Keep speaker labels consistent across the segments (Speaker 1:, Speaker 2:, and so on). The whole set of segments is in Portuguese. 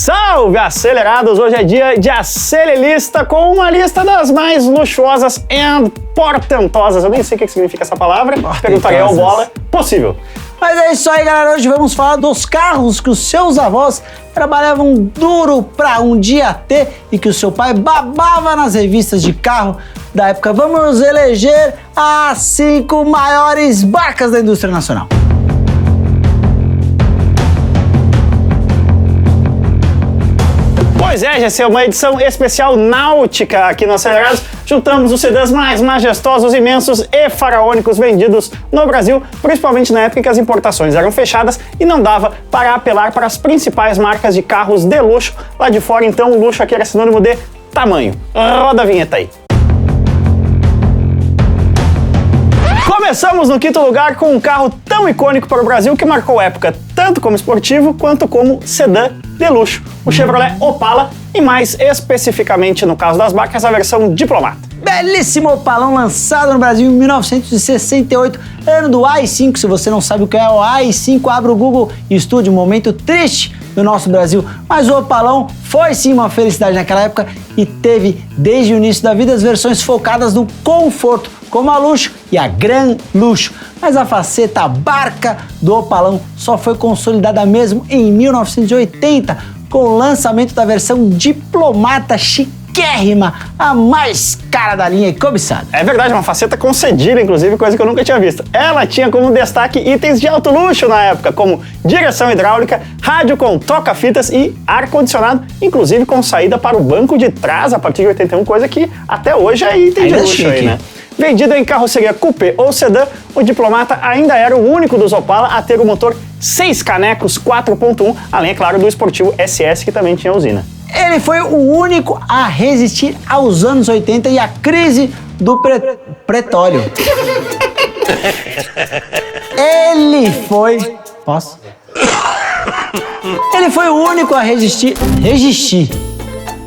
Speaker 1: Salve, acelerados! Hoje é dia de Acelelista com uma lista das mais luxuosas e portentosas. Eu nem sei o que significa essa palavra. Perguntaria ao Bola. Possível.
Speaker 2: Mas é isso aí, galera. Hoje vamos falar dos carros que os seus avós trabalhavam duro pra um dia ter e que o seu pai babava nas revistas de carro da época. Vamos eleger as 5 maiores marcas da indústria nacional.
Speaker 1: Pois é, essa é uma edição especial náutica aqui no Acelerados. Juntamos os sedãs mais majestosos, imensos e faraônicos vendidos no Brasil, principalmente na época em que as importações eram fechadas e não dava para apelar para as principais marcas de carros de luxo. Lá de fora, então, o luxo aqui era sinônimo de tamanho. Roda a vinheta aí. Começamos no quinto lugar com um carro tão icônico para o Brasil que marcou época tanto como esportivo quanto como sedã de luxo, o Chevrolet Opala e mais especificamente no caso das marcas a versão Diplomata.
Speaker 2: Belíssimo Opalão lançado no Brasil em 1968, ano do AI-5. Se você não sabe o que é o AI-5, abra o Google e estude um momento triste do nosso Brasil. Mas o Opalão foi sim uma felicidade naquela época e teve desde o início da vida as versões focadas no conforto, como a luxo e a gran luxo. Mas a faceta barca do Opalão só foi consolidada mesmo em 1980, com o lançamento da versão Diplomata chiquérrima, a mais cara da linha e cobiçada.
Speaker 1: É verdade, uma faceta com cedilha, inclusive, coisa que eu nunca tinha visto. Ela tinha como destaque itens de alto luxo na época, como direção hidráulica, rádio com toca-fitas e ar-condicionado, inclusive com saída para o banco de trás a partir de 81, coisa que até hoje é item de luxo aí, né? Vendido em carroceria coupé ou sedã, o Diplomata ainda era o único dos Opala a ter o motor 6 canecos 4.1, além, é claro, do esportivo SS, que também tinha usina.
Speaker 2: Ele foi o único a resistir aos anos 80 e à crise do petróleo. Ele foi... Posso? Ele foi o único a resistir...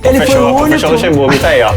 Speaker 2: Ele foi o único...
Speaker 1: Fechou o Luxemburgo, tá aí, ó.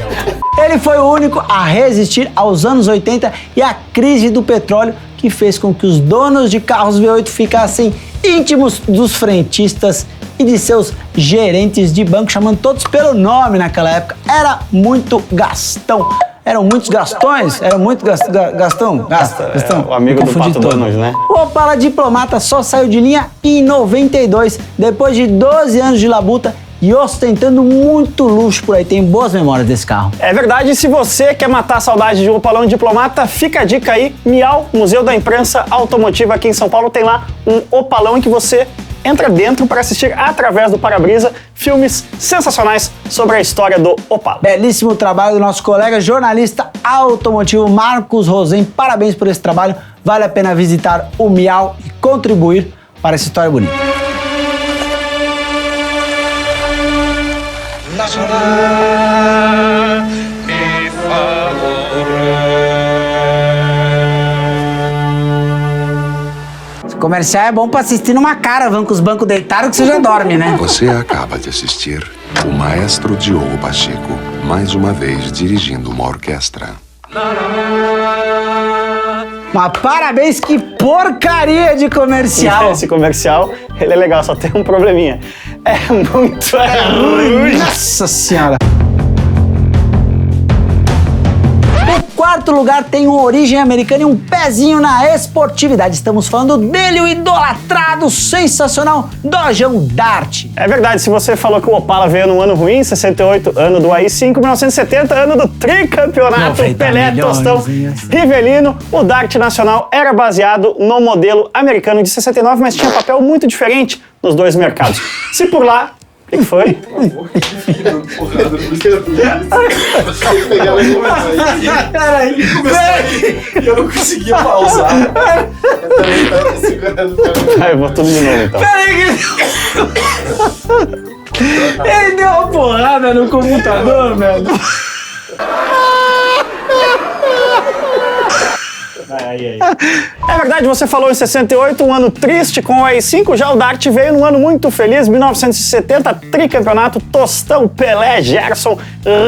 Speaker 2: Ele foi o único a resistir aos anos 80 e à crise do petróleo, que fez com que os donos de carros V8 ficassem íntimos dos frentistas e de seus gerentes de banco, chamando todos pelo nome naquela época. Era muito Gastão. Eram muitos Gastões? Era muito Gastão?
Speaker 1: Gastão. O amigo do Pato Donald, né?
Speaker 2: O Opala Diplomata só saiu de linha em 92, depois de 12 anos de labuta e ostentando muito luxo por aí. Tem boas memórias desse carro.
Speaker 1: É verdade, e se você quer matar a saudade de um Opalão Diplomata, fica a dica aí, Miau, Museu da Imprensa Automotiva aqui em São Paulo, tem lá um Opalão em que você entra dentro para assistir através do para-brisa filmes sensacionais sobre a história do Opala.
Speaker 2: Belíssimo trabalho do nosso colega jornalista automotivo Marcos Rosen. Parabéns por esse trabalho. Vale a pena visitar o Miau e contribuir para essa história bonita.
Speaker 3: Nacional e favor.
Speaker 2: Esse comercial é bom pra assistir numa caravan com os bancos deitados que você já dorme, né?
Speaker 4: Você acaba de assistir o maestro Diogo Pacheco, mais uma vez dirigindo uma orquestra.
Speaker 2: Mas parabéns, que porcaria de comercial!
Speaker 1: Esse comercial, ele é legal, só tem um probleminha. É muito ruim.
Speaker 2: Nossa Senhora! O quarto lugar tem uma origem americana e um pezinho na esportividade. Estamos falando dele, o idolatrado, sensacional Dojão Dart.
Speaker 1: É verdade, se você falou que o Opala veio num ano ruim, 68, ano do AI-5, 1970, ano do tricampeonato, Pelé, Tostão, Rivelino, o Dart Nacional era baseado no modelo americano de 69, mas tinha um papel muito diferente nos dois mercados. Se por lá... O que foi?
Speaker 5: Eu não conseguia pausar.
Speaker 1: Eu vou tudo de novo então.
Speaker 2: Ele deu uma porrada no computador, velho.
Speaker 1: É verdade, você falou em 68, um ano triste com o AI-5, já o Dart veio num ano muito feliz, 1970, tricampeonato, Tostão, Pelé, Gerson,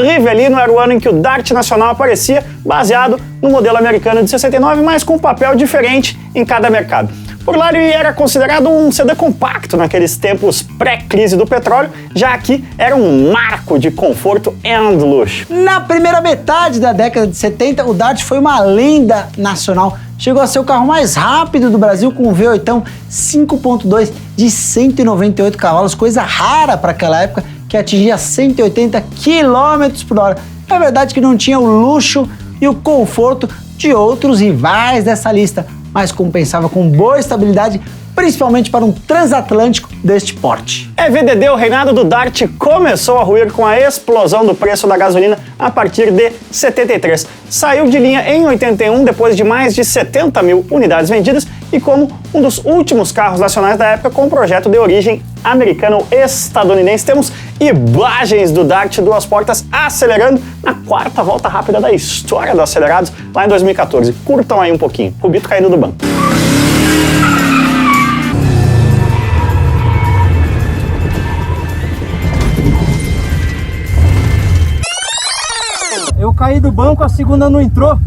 Speaker 1: Rivelino, era o ano em que o Dart Nacional aparecia, baseado no modelo americano de 69, mas com um papel diferente em cada mercado. Por lá ele era considerado um sedã compacto naqueles tempos pré-crise do petróleo, já que era um marco de conforto e luxo.
Speaker 2: Na primeira metade da década de 70, o Dart foi uma lenda nacional. Chegou a ser o carro mais rápido do Brasil com um V8 5.2 de 198 cavalos, coisa rara para aquela época, que atingia 180 km por hora. É verdade que não tinha o luxo e o conforto de outros rivais dessa lista, mas compensava com boa estabilidade, principalmente para um transatlântico deste porte.
Speaker 1: VDD, o reinado do Dart começou a ruir com a explosão do preço da gasolina a partir de 73. Saiu de linha em 81, depois de mais de 70 mil unidades vendidas, e como um dos últimos carros nacionais da época com um projeto de origem americano-estadunidense. Temos imagens do Dart duas portas acelerando na quarta volta rápida da história dos acelerados, lá em 2014. Curtam aí um pouquinho. Rubito caindo do banco.
Speaker 6: Eu caí do banco, a segunda não entrou.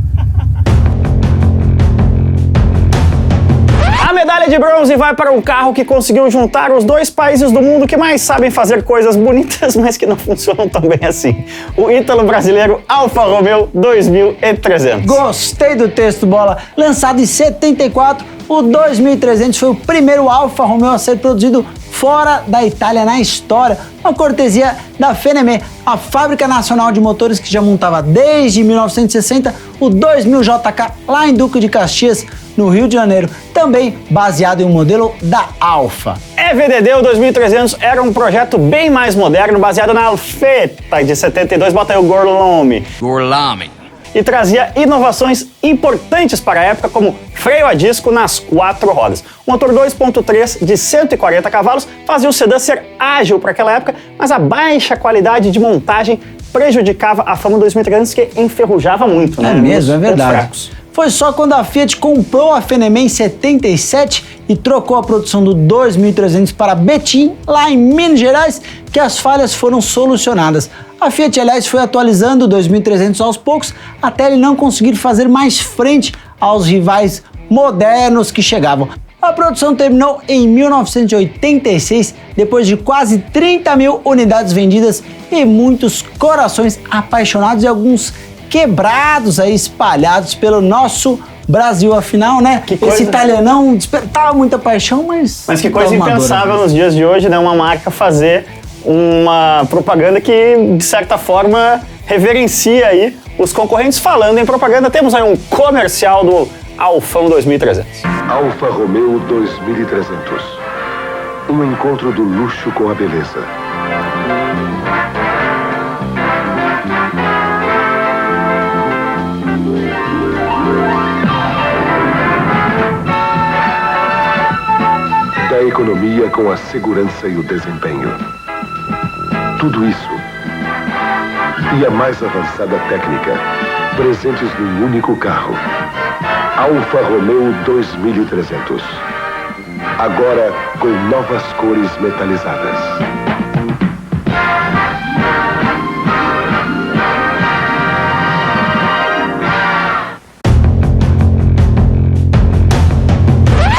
Speaker 1: A medalha de bronze vai para um carro que conseguiu juntar os dois países do mundo que mais sabem fazer coisas bonitas, mas que não funcionam tão bem assim. O ítalo-brasileiro Alfa Romeo 2300.
Speaker 2: Gostei do texto, Bola. Lançado em 74, o 2300 foi o primeiro Alfa Romeo a ser produzido fora da Itália na história, uma cortesia da Fenemé, a fábrica nacional de motores que já montava desde 1960 o 2000JK lá em Duque de Caxias, no Rio de Janeiro, também baseado em um modelo da Alfa.
Speaker 1: VDD, o 2300 era um projeto bem mais moderno, baseado na Alfetta de 72, bota aí o Gorlami. E trazia inovações importantes para a época, como freio a disco nas 4 rodas. O motor 2.3 de 140 cavalos fazia o sedã ser ágil para aquela época, mas a baixa qualidade de montagem prejudicava a fama do 2300, que enferrujava muito, né?
Speaker 2: É mesmo, é
Speaker 1: Nos
Speaker 2: verdade.
Speaker 1: fracos.
Speaker 2: Foi só quando a Fiat comprou a Fenemé em 77 e trocou a produção do 2300 para Betim, lá em Minas Gerais, que as falhas foram solucionadas. A Fiat, aliás, foi atualizando o 2300 aos poucos, até ele não conseguir fazer mais frente aos rivais modernos que chegavam. A produção terminou em 1986, depois de quase 30 mil unidades vendidas e muitos corações apaixonados e alguns quebrados aí, espalhados pelo nosso Brasil. Afinal, né? Esse italianão despertava muita paixão, mas
Speaker 1: que coisa impensável nos dias de hoje, né? Uma marca fazer uma propaganda que, de certa forma, reverencia aí os concorrentes. Falando em propaganda, temos aí um comercial do Alfão 2300.
Speaker 7: Alfa Romeo 2300. Um encontro do luxo com a beleza. Da economia com a segurança e o desempenho. Tudo isso e a mais avançada técnica presentes num único carro. Alfa Romeo 2300. Agora com novas cores metalizadas.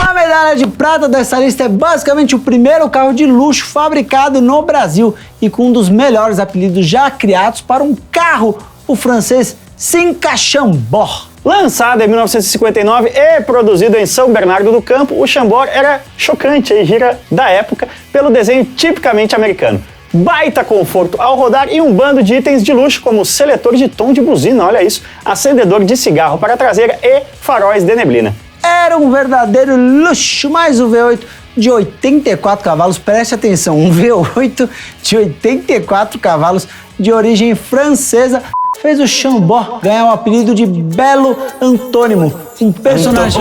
Speaker 2: A medalha de prata dessa lista é basicamente o primeiro carro de luxo fabricado no Brasil e com um dos melhores apelidos já criados para um carro, o francês Cinca Chambord.
Speaker 1: Lançado em 1959 e produzido em São Bernardo do Campo, o Chambord era chocante e gira da época pelo desenho tipicamente americano. Baita conforto ao rodar e um bando de itens de luxo como seletor de tom de buzina, olha isso, acendedor de cigarro para a traseira e faróis de neblina.
Speaker 2: Era um verdadeiro luxo, mas o V8 de 84 cavalos, preste atenção, um V8 de 84 cavalos de origem francesa fez o Chambord ganhar o apelido de Belo Antônimo, um personagem...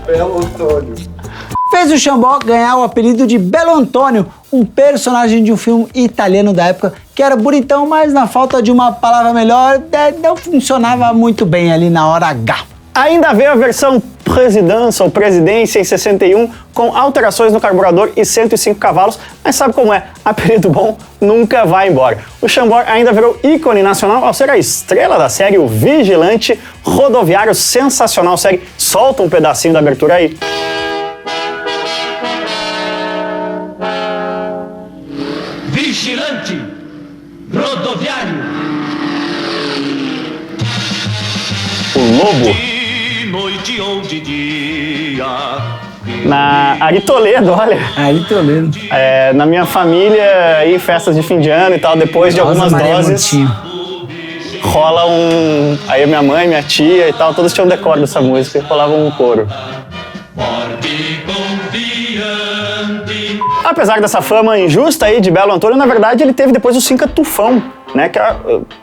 Speaker 5: Belo Antônio.
Speaker 2: Fez o Chambord ganhar o apelido de Belo Antônio, um personagem de um filme italiano da época que era bonitão, mas na falta de uma palavra melhor, não funcionava muito bem ali na hora H.
Speaker 1: Ainda veio a versão Presidência ou Presidência em 61, com alterações no carburador e 105 cavalos, mas sabe como é? Apelido bom nunca vai embora. O Chambord ainda virou ícone nacional ao ser a estrela da série O Vigilante Rodoviário, sensacional série. Solta um pedacinho da abertura aí.
Speaker 3: Vigilante rodoviário.
Speaker 1: O Lobo.
Speaker 3: De noite ou de dia.
Speaker 1: Na Ari Toledo, olha.
Speaker 2: Aí, Toledo.
Speaker 1: Na minha família, aí, festas de fim de ano e tal, depois de algumas doses, rola um... Aí minha mãe, minha tia e tal, todos tinham decoro dessa música e rolava um coro.
Speaker 3: Forte confiante.
Speaker 1: Apesar dessa fama injusta aí de Belo Antônio, na verdade ele teve depois o Cinca Tufão, né? Que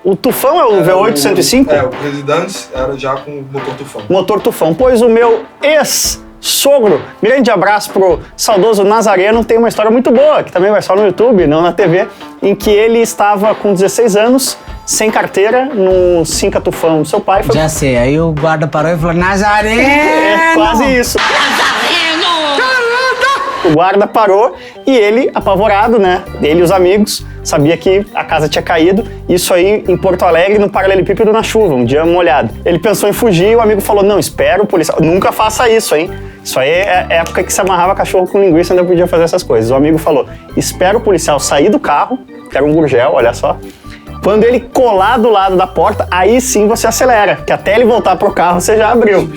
Speaker 1: o Tufão é o V8 105?
Speaker 5: O Presidente era já com motor Tufão.
Speaker 1: Motor Tufão, pois o meu ex-sogro, grande abraço pro saudoso Nazareno, tem uma história muito boa, que também vai só no YouTube, não na TV, em que ele estava com 16 anos, sem carteira, no Cinca Tufão do seu pai. Foi...
Speaker 2: Já sei, aí o guarda parou e falou, Nazareno!
Speaker 1: É quase isso. O guarda parou e ele, apavorado, né? Ele e os amigos, sabia que a casa tinha caído. Isso aí em Porto Alegre, no paralelepípedo na chuva, um dia molhado. Ele pensou em fugir e o amigo falou, não, espera o policial. Nunca faça isso, hein? Isso aí é época que se amarrava cachorro com linguiça e ainda podia fazer essas coisas. O amigo falou, espera o policial sair do carro, que era um Gurgel, olha só. Quando ele colar do lado da porta, aí sim você acelera, que até ele voltar pro carro você já abriu.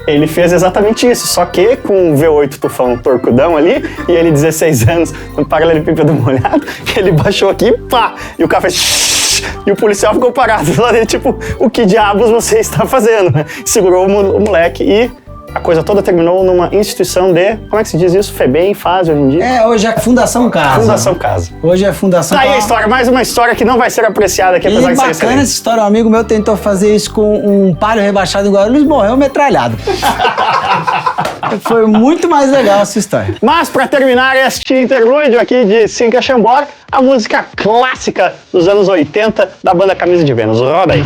Speaker 1: Ele fez exatamente isso, só que com o V8 Tufão torcudão ali, e ele 16 anos no paralelepípedo molhado, ele baixou aqui, pá, e o carro fez... E o policial ficou parado lá dentro, tipo, o que diabos você está fazendo, né? Segurou o moleque e... A coisa toda terminou numa instituição de... Como é que se diz isso? FEBEM faz hoje em dia?
Speaker 2: Hoje é Fundação Casa.
Speaker 1: Fundação Casa.
Speaker 2: Hoje é Fundação
Speaker 1: Tá aí
Speaker 2: Casa.
Speaker 1: a história, mais uma história que não vai ser apreciada aqui, apesar
Speaker 2: E
Speaker 1: de ser
Speaker 2: bacana
Speaker 1: excelente.
Speaker 2: essa história, um amigo meu tentou fazer isso com um Palio rebaixado em Guarulhos e morreu metralhado. Foi muito mais legal essa história.
Speaker 1: Mas para terminar este interlúdio aqui de Cinca Chambord, a música clássica dos anos 80 da banda Camisa de Vênus. Roda aí.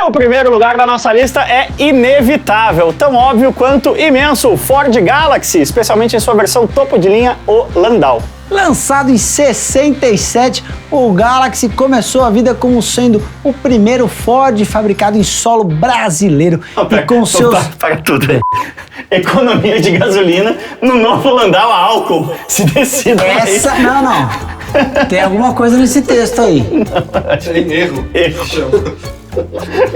Speaker 1: O primeiro lugar da nossa lista é inevitável, tão óbvio quanto imenso, o Ford Galaxy, especialmente em sua versão topo de linha, o Landau.
Speaker 2: Lançado em 67, o Galaxy começou a vida como sendo o primeiro Ford fabricado em solo brasileiro. E com seus...
Speaker 1: Para tudo aí. Economia de gasolina no novo Landau a álcool. Se decida.
Speaker 2: Essa... Não. Tem alguma coisa nesse texto aí.
Speaker 5: Tem erro.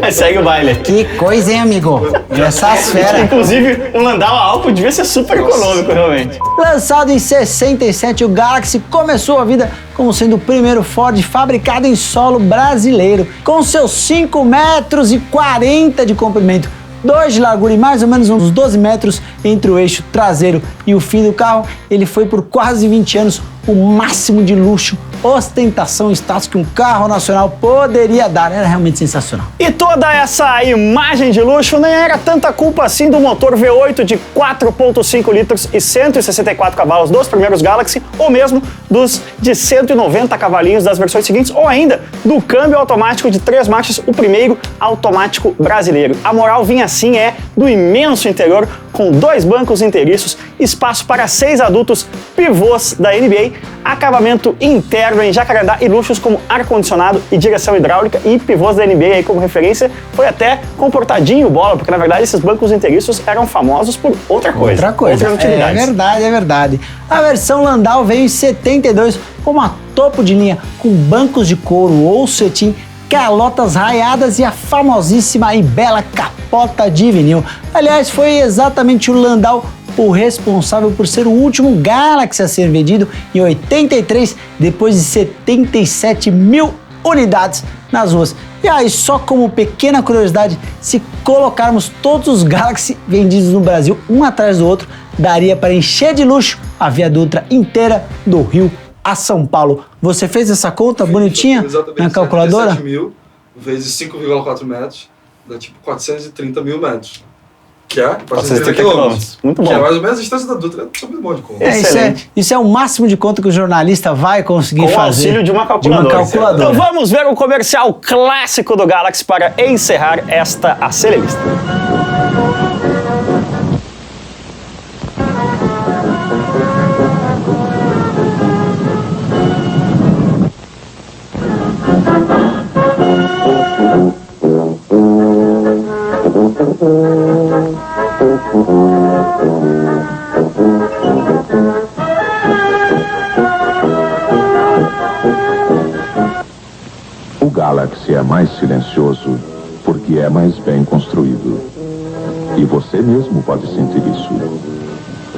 Speaker 1: Mas segue o baile.
Speaker 2: Que coisa, hein, amigo? Essas feras.
Speaker 1: Inclusive, um Landau a álcool devia ser super econômico, realmente.
Speaker 2: Lançado em 67, o Galaxy começou a vida como sendo o primeiro Ford fabricado em solo brasileiro, com seus 5,40 metros de comprimento, 2 de largura e mais ou menos uns 12 metros entre o eixo traseiro e o fim do carro. Ele foi por quase 20 anos o máximo de luxo, ostentação e status que um carro nacional poderia dar. Era realmente sensacional.
Speaker 1: E toda essa imagem de luxo nem era tanta culpa assim do motor V8 de 4,5 litros e 164 cavalos dos primeiros Galaxy, ou mesmo dos de 190 cavalinhos das versões seguintes, ou ainda do câmbio automático de 3 marchas, o primeiro automático brasileiro. A moral vinha assim, do imenso interior, com 2 bancos inteiriços, espaço para 6 adultos, pivôs da NBA, acabamento interno em Jacarandá e luxos como ar-condicionado e direção hidráulica, e pivôs da NBA aí como referência foi até comportadinho bola, porque na verdade esses bancos inteiriços eram famosos por outra coisa. Outras utilidades.
Speaker 2: É verdade. A versão Landau veio em 72 com uma topo de linha com bancos de couro ou cetim calotas raiadas e a famosíssima e bela capota de vinil. Aliás, foi exatamente o Landau o responsável por ser o último Galaxy a ser vendido em 83, depois de 77 mil unidades nas ruas. E aí, só como pequena curiosidade, se colocarmos todos os Galaxy vendidos no Brasil, um atrás do outro, daria para encher de luxo a Via Dutra inteira do Rio a São Paulo. Você fez essa conta bonitinha na calculadora?
Speaker 5: 77 mil vezes 5,4 metros, dá tipo 430 mil metros. Que é 430 quilômetros.
Speaker 1: Muito bom.
Speaker 5: Que é mais ou menos a distância da Dutra. É um monte de conta.
Speaker 2: Isso é o máximo de conta que o jornalista vai conseguir fazer.
Speaker 1: Com o auxílio de uma calculadora. Então vamos ver o comercial clássico do Galaxy para encerrar esta acelerista.
Speaker 7: O Galaxy é mais silencioso porque é mais bem construído. E você mesmo pode sentir isso.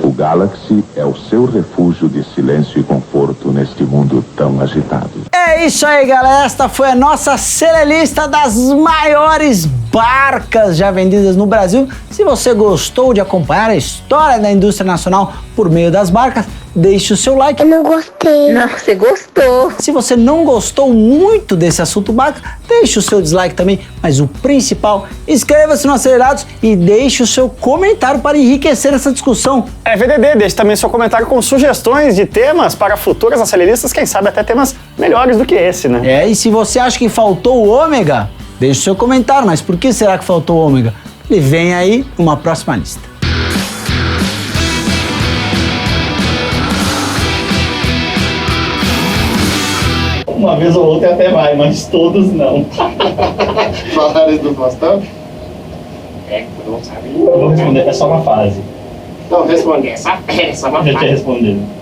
Speaker 7: O Galaxy é o seu refúgio de silêncio e conforto neste mundo tão agitado.
Speaker 2: É isso aí, galera. Esta foi a nossa Celelista das maiores barcas já vendidas no Brasil. Se você gostou de acompanhar a história da indústria nacional por meio das barcas, deixe o seu like.
Speaker 8: Eu não gostei. Não, você gostou.
Speaker 2: Se você não gostou muito desse assunto barca, deixe o seu dislike também. Mas o principal, inscreva-se no Acelerados e deixe o seu comentário para enriquecer essa discussão.
Speaker 1: É VDD, deixe também seu comentário com sugestões de temas para futuras aceleristas, quem sabe até temas melhores do que esse, né?
Speaker 2: É, e se você acha que faltou o ômega, deixe o seu comentário. Mas por que será que faltou o ômega? Ele vem aí numa próxima lista.
Speaker 1: Uma vez ou outra até vai, mas todos não.
Speaker 9: Falaram do Faustão?
Speaker 10: É, todo mundo sabe.
Speaker 1: Eu vou responder, é só uma fase.
Speaker 10: Não, responder essa uma
Speaker 1: Já tinha
Speaker 10: fase.
Speaker 1: respondido.